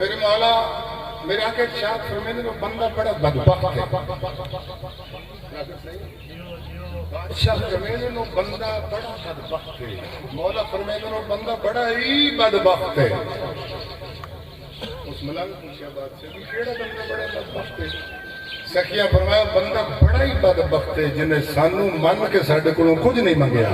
मेरे मौला मेरे आके शाह फरमाने को बंदा बड़ा बदबख्त है। शाह फरमाने को बंदा बड़ा बदबख्त है। मौला फरमाने को बंदा बड़ा ही बदबख्त है। उस मलाल पूछा बात से भी केड़ा बंदा बड़ा बदबख्त है। सखिया फरमाया बंदा बड़ा ही बदबख्त है जिन्हें सानू मन के साडे कोलों कुछ नहीं मंगया।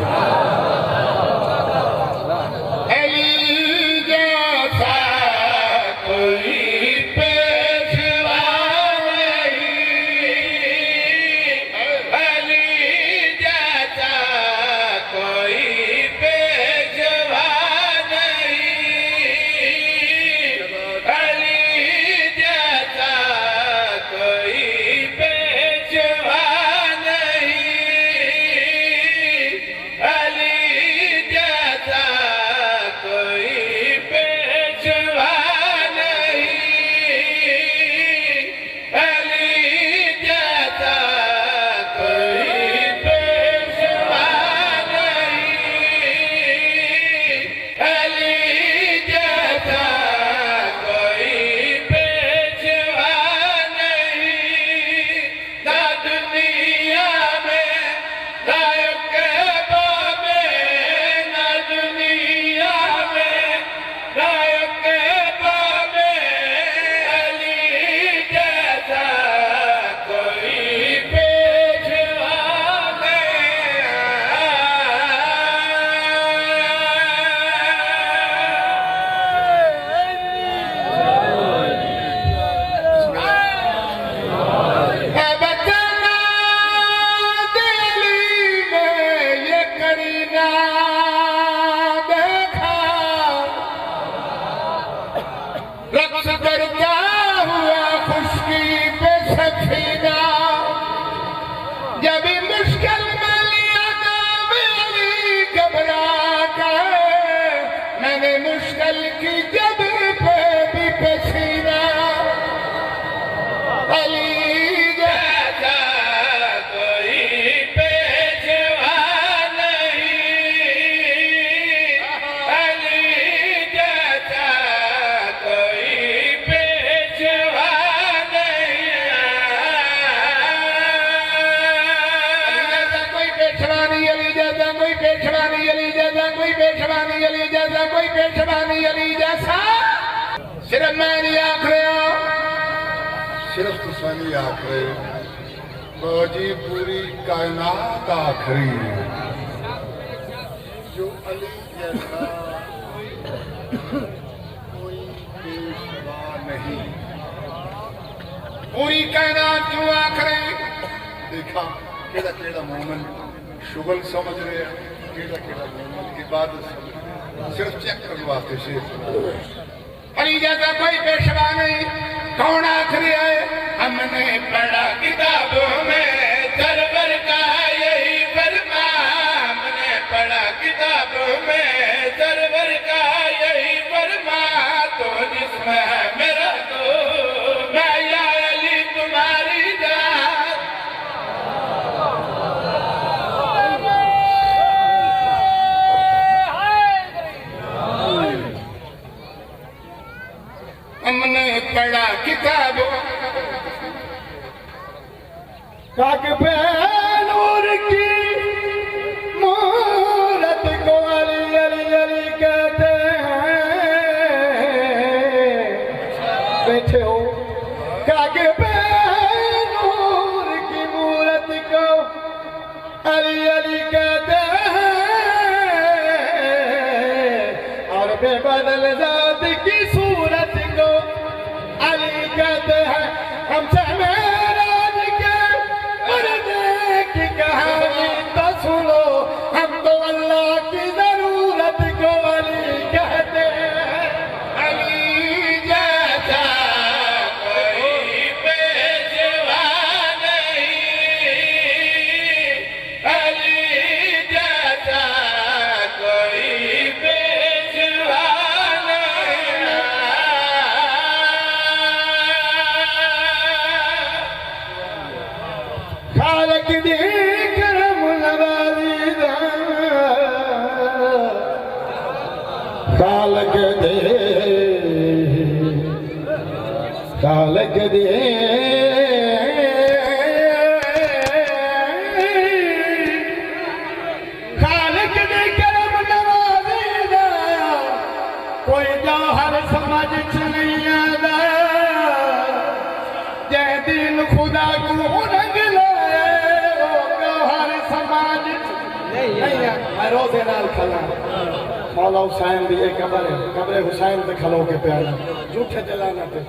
सिर्फ मैं नहीं आख रहा, सिर्फ तुसा नहीं आख रहे, बाजी पूरी कायनात आख रही है। जो अली जैसा कोई पेशवा नहीं, पूरी कायनात क्यों आख रहे। देखा केड़ा केड़ा मोमन शुगल समझ रहे, केड़ा केड़ा मोमन इबादत समझ रहे। सिर्फ चेक करने वास्ते शेर अली जैसा कोई पेशवा नहीं। कौन आखिरी है? हमने पढ़ा किताबों में सरवर का यही फरमा। हमने पढ़ा किताबों में सरवर का यही फरमा। तो जिसमें है मेरा तो मैं या अली तुम्हारी जान। हमने पढ़ा किताब काकबे नूर की मूरत को अली अली अली कहते हैं। बैठे हो काकबे नूर की मूरत को अली अली कहते हैं। और बेबदल जात की सूरत को अली कहते हैं। हमसे मेराज के मरने की कहानी तो सुनो। हम तो अल्लाह की जरूरत को अली कहते हैं। अली जैसा कोई खालक दे खालक दे करम नवाज़ीदा कोई जौहर समझ च नहीं आदा जै दिल खुदा को रंग लाए वो जौहर समाज नहीं है। मैं रोज़े नाल खला मौला हुसैन दी कब्र हुसैन ते खलो के प्याला झूठे जलाना ते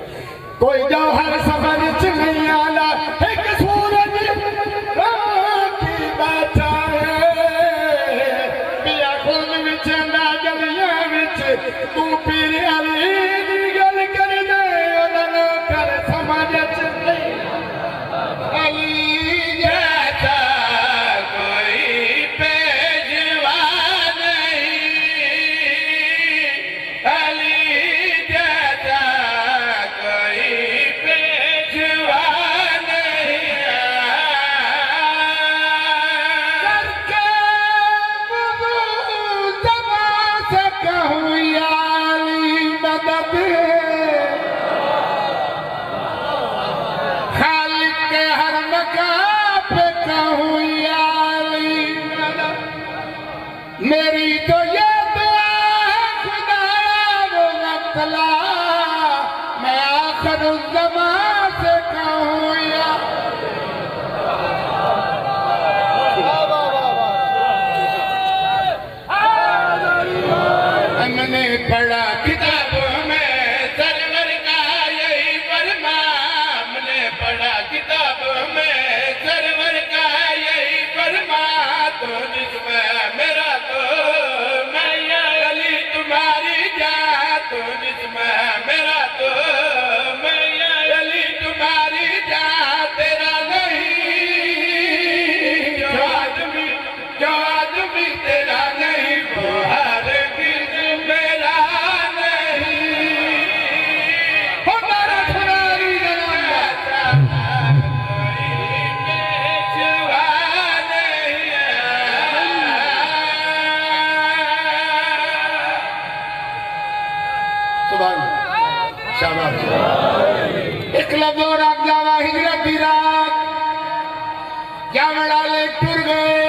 कोई जौहर समझ च नहीं आला एक सूरज की बैठा है पिया खून विच ना गलियां विच तू पीर अली दी गल कर दे उन्हां कर समझ च नहीं अली जैसा कोई पेशवा नहीं अली जैसा कोई पेशवा नहीं करके वज़ू जमा से कहूँ या अली मदद खालिक के हर मकाम पे कहूँ या अली मदद मेरी तो ये दुआ है खुदाया वो मसला मैं आखिर ज़मा से कहूँ या हमने पढ़ा किताबों में सरवर का यही फरमान हमने पढ़ा किताबों में सरवर का यही फरमान तो जिसमें मेरा तो मैं या अली तुम्हारी जान तो जिसमें मेरा तो मैं या अली तुम्हारी जान तेरा नहीं जो आदमी तेरा नहीं वो हरगिज़ मेरा नहीं हो मेरा खुदारी जनाजा कोई पेशवा नहीं सुभान अल्लाह शाबाश एक लफ्ज़ और आप जावा हिजरत की रात जावड़ा ले टुर गए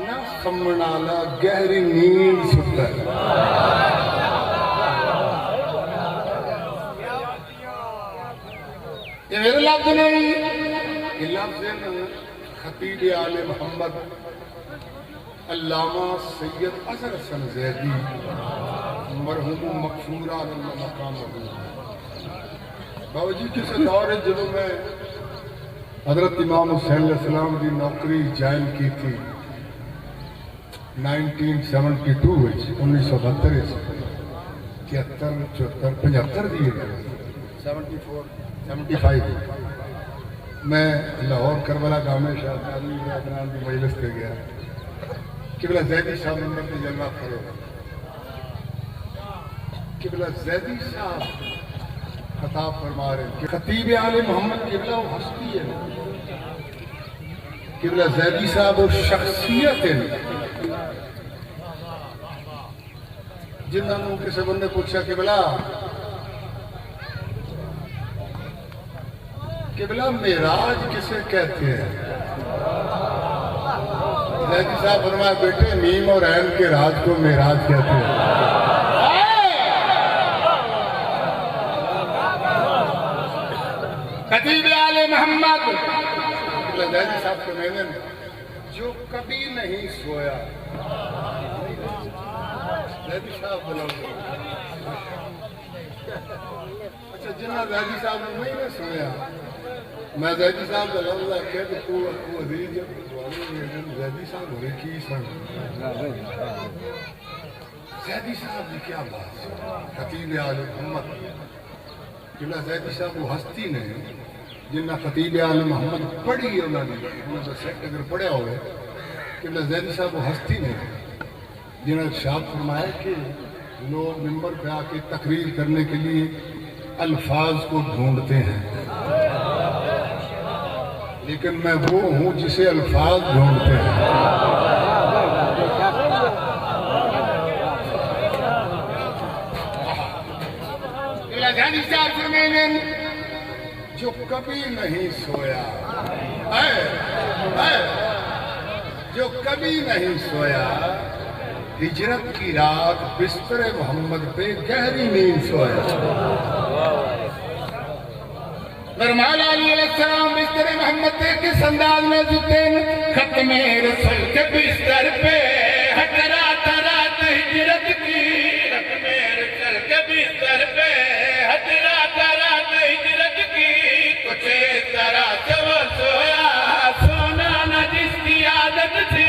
ना समणाला गहरी नींद सुता ये मेरे लफ्ज़ नहीं ये लफ्ज़ है खतीब आले मोहम्मद अल्लामा सैयद असर हसन ज़ैदी मरहूम मकफूरा मकाम बाबा जी किस दौर है जब मैं हजरत इमाम हुसैन अलैहिस्सलाम की नौकरी ज्वाइन की थी 1972 1972 73 74 75 की 74 75 मैं लाहौर करबला गाँव में शाहजादी की मजलिस पे गया किबला ज़ैदी साहब नंबर पे जलवा खड़े किबला ज़ैदी साहब खताब फरमा रहे कि खतीब आले मोहम्मद किबला वो हस्ती है किबला ज़ैदी साहब वो शख्सियत है जिन्होंने किसी बंदे पूछा किबला मेराज किसे कहते हैं ज़ैदी साहब फरमाया बेटे मीम और ऐन के राज को मेराज कहते हैं खतीब आले मोहम्मद ज़ैदी साहब को मैंने जो कभी नहीं सोया ज़ैदी साहब बोलोगे अच्छा जिन्ना ज़ैदी साहब ने नहीं सोया मैं ज़ैदी साहब का लफ्ज़ आख्या कि तू अजीज ज़ैदी साहब होने की सन ज़ैदी साहब की क्या बात खतीब आले मोहम्मद जिन्ना ज़ैदी साहब वो हस्ती ने जिन्ना खतीब आले मोहम्मद पढ़ी है उन्होंने सेट अगर पढ़िया हो कि ज़ैदी साहब वो हस्ती ने जिन्होंने इरशाद फरमाया कि लोग मिंबर पे आके तकरीर करने के लिए अल्फाज को ढूंढते हैं लेकिन मैं वो हूं जिसे अल्फाज ढूंढते हैं शहजादी साहब फरमाने जो कभी नहीं सोया है, जो कभी नहीं सोया हिजरत की रात बिस्तर मोहम्मद पे गहरी नींद सोया। फरमाया अलैहिस्सलाम बिस्तर मोहम्मद पे किस अंदाज में जुते खत्मे रसूल के बिस्तर पे हजरा रात हिजरत की, खत्मे रसूल के बिस्तर पे हजरा रात हिजरत की, कुछ इस तरह से वो सोया सोना न जिसकी आदत थी।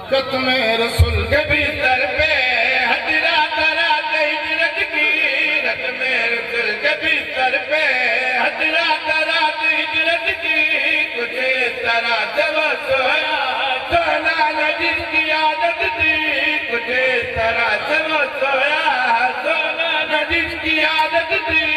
खत्मे रसूल के बिस्तर पे हजरा रात हिजरत की, खत्मे रसूल के बिस्तर पे हजरा रात हिजरत की, कुछ इस तरह से वो सोया सोना न जिसकी आदत थी, कुछ इस तरह से वो सोया सोना न जिसकी आदत थी।